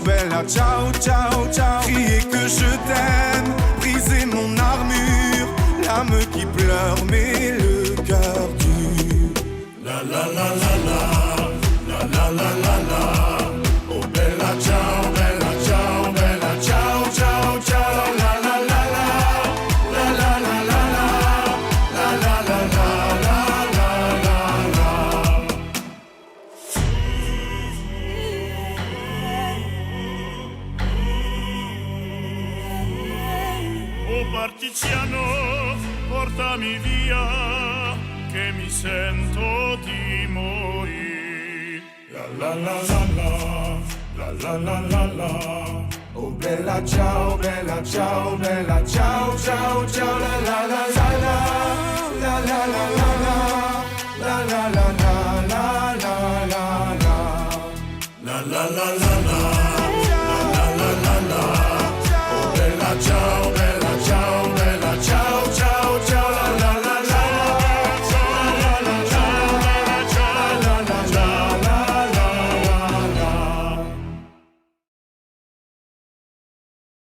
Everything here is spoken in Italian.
bella, ciao, ciao, ciao. Crier que je t'aime, briser mon armure, l'âme qui pleure mais le cœur dur. La la la la la, la la la la la. Oh bella ciao, bella ciao, bella ciao, ciao, ciao. La la la la, la la la la la, la la la la la la la la. Oh partigiano, portami via, che mi sento di morire. La la la la la, la la la la la. Oh bella ciao, bella ciao, bella ciao, ciao, ciao. La la la la la, la la la la la, la la la la la la la la, la la la la la, la la la la la.